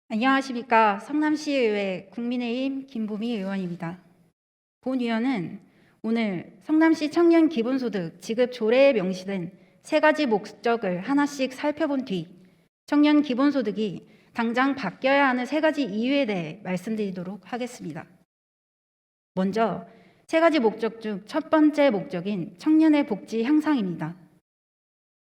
안녕하십니까. 성남시의회 국민의힘 김부미 의원입니다. 본 의원은 오늘 성남시 청년 기본소득 지급 조례에 명시된 세 가지 목적을 하나씩 살펴본 뒤 청년 기본소득이 당장 바뀌어야 하는 세 가지 이유에 대해 말씀드리도록 하겠습니다. 먼저 세 가지 목적 중 첫 번째 목적인 청년의 복지 향상입니다.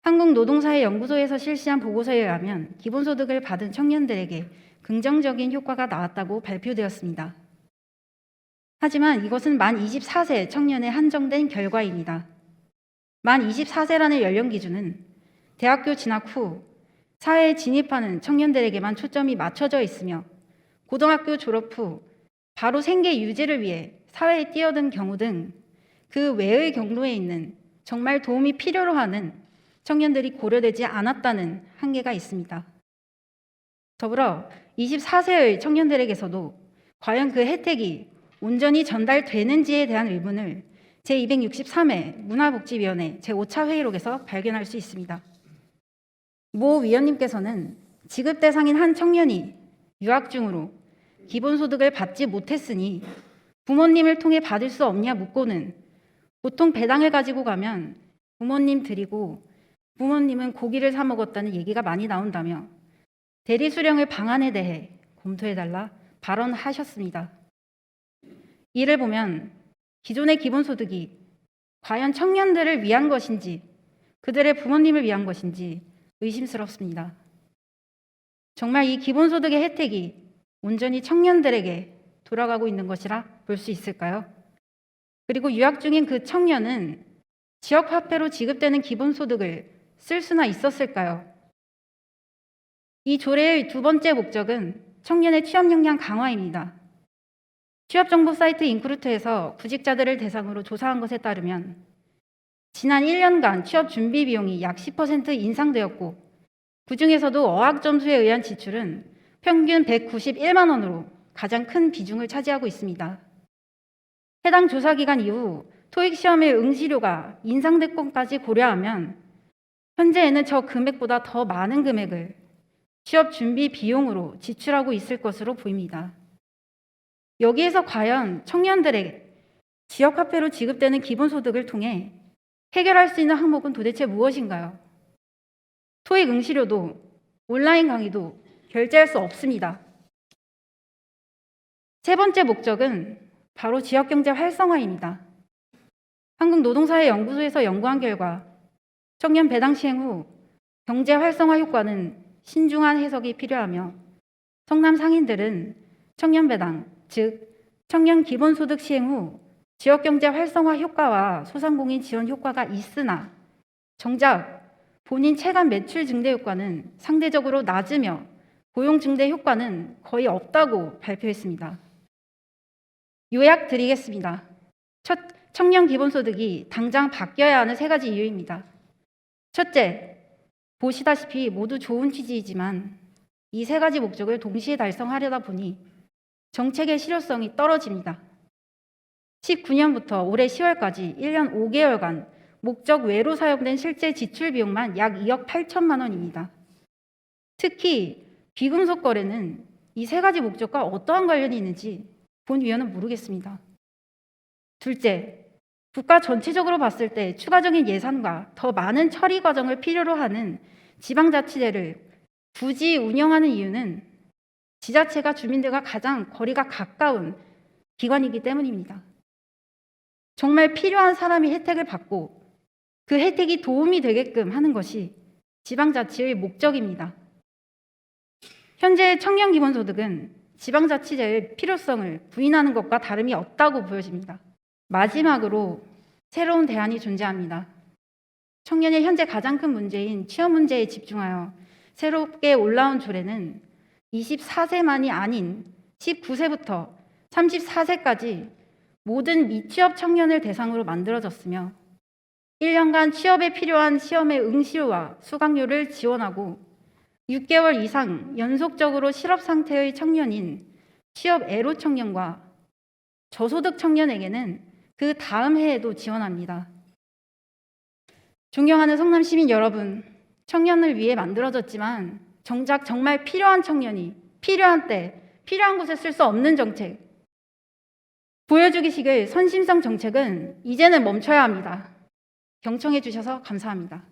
한국노동사회연구소에서 실시한 보고서에 의하면 기본소득을 받은 청년들에게 긍정적인 효과가 나왔다고 발표되었습니다. 하지만 이것은 만 24세 청년에 한정된 결과입니다. 만 24세라는 연령 기준은 대학교 진학 후 사회에 진입하는 청년들에게만 초점이 맞춰져 있으며 고등학교 졸업 후 바로 생계 유지를 위해 사회에 뛰어든 경우 등 그 외의 경로에 있는 정말 도움이 필요로 하는 청년들이 고려되지 않았다는 한계가 있습니다. 더불어 24세의 청년들에게서도 과연 그 혜택이 온전히 전달되는지에 대한 의문을 제263회 문화복지위원회 제5차 회의록에서 발견할 수 있습니다. 모 위원님께서는 지급 대상인 한 청년이 유학 중으로 기본소득을 받지 못했으니 부모님을 통해 받을 수 없냐 묻고는 보통 배당을 가지고 가면 부모님 드리고 부모님은 고기를 사 먹었다는 얘기가 많이 나온다며 대리수령의 방안에 대해 검토해달라 발언하셨습니다. 이를 보면 기존의 기본소득이 과연 청년들을 위한 것인지 그들의 부모님을 위한 것인지 의심스럽습니다. 정말 이 기본소득의 혜택이 온전히 청년들에게 돌아가고 있는 것이라 볼 수 있을까요? 그리고 유학 중인 그 청년은 지역화폐로 지급되는 기본소득을 쓸 수나 있었을까요? 이 조례의 두 번째 목적은 청년의 취업 역량 강화입니다. 취업정보 사이트 인크루트에서 구직자들을 대상으로 조사한 것에 따르면 지난 1년간 취업 준비 비용이 약 10% 인상되었고 그중에서도 어학 점수에 의한 지출은 평균 191만 원으로 가장 큰 비중을 차지하고 있습니다. 해당 조사 기간 이후 토익 시험의 응시료가 인상될 것까지 고려하면 현재에는 저 금액보다 더 많은 금액을 취업 준비 비용으로 지출하고 있을 것으로 보입니다. 여기에서 과연 청년들에게 지역화폐로 지급되는 기본소득을 통해 해결할 수 있는 항목은 도대체 무엇인가요? 토익 응시료도 온라인 강의도 결제할 수 없습니다. 세 번째 목적은 바로 지역경제 활성화입니다. 한국노동사회연구소에서 연구한 결과 청년 배당 시행 후 경제 활성화 효과는 신중한 해석이 필요하며 성남 상인들은 청년 배당, 즉 청년 기본소득 시행 후 지역경제 활성화 효과와 소상공인 지원 효과가 있으나 정작 본인 체감 매출 증대 효과는 상대적으로 낮으며 고용 증대 효과는 거의 없다고 발표했습니다. 요약 드리겠습니다. 첫, 청년 기본소득이 당장 바뀌어야 하는 세 가지 이유입니다. 첫째, 보시다시피 모두 좋은 취지이지만 이 세 가지 목적을 동시에 달성하려다 보니 정책의 실효성이 떨어집니다. 19년부터 올해 10월까지 1년 5개월간 목적 외로 사용된 실제 지출 비용만 약 2억 8천만 원입니다. 특히 비금속 거래는 이 세 가지 목적과 어떠한 관련이 있는지 본 위원은 모르겠습니다. 둘째, 국가 전체적으로 봤을 때 추가적인 예산과 더 많은 처리 과정을 필요로 하는 지방자치제를 굳이 운영하는 이유는 지자체가 주민들과 가장 거리가 가까운 기관이기 때문입니다. 정말 필요한 사람이 혜택을 받고 그 혜택이 도움이 되게끔 하는 것이 지방자치의 목적입니다. 현재 청년 기본소득은 지방자치제의 필요성을 부인하는 것과 다름이 없다고 보여집니다. 마지막으로 새로운 대안이 존재합니다. 청년의 현재 가장 큰 문제인 취업 문제에 집중하여 새롭게 올라온 조례는 24세만이 아닌 19세부터 34세까지 모든 미취업 청년을 대상으로 만들어졌으며 1년간 취업에 필요한 시험의 응시료와 수강료를 지원하고 6개월 이상 연속적으로 실업 상태의 청년인 취업 애로 청년과 저소득 청년에게는 그 다음 해에도 지원합니다. 존경하는 성남 시민 여러분, 청년을 위해 만들어졌지만 정작 정말 필요한 청년이 필요한 때, 필요한 곳에 쓸 수 없는 정책, 보여주기식의 선심성 정책은 이제는 멈춰야 합니다. 경청해 주셔서 감사합니다.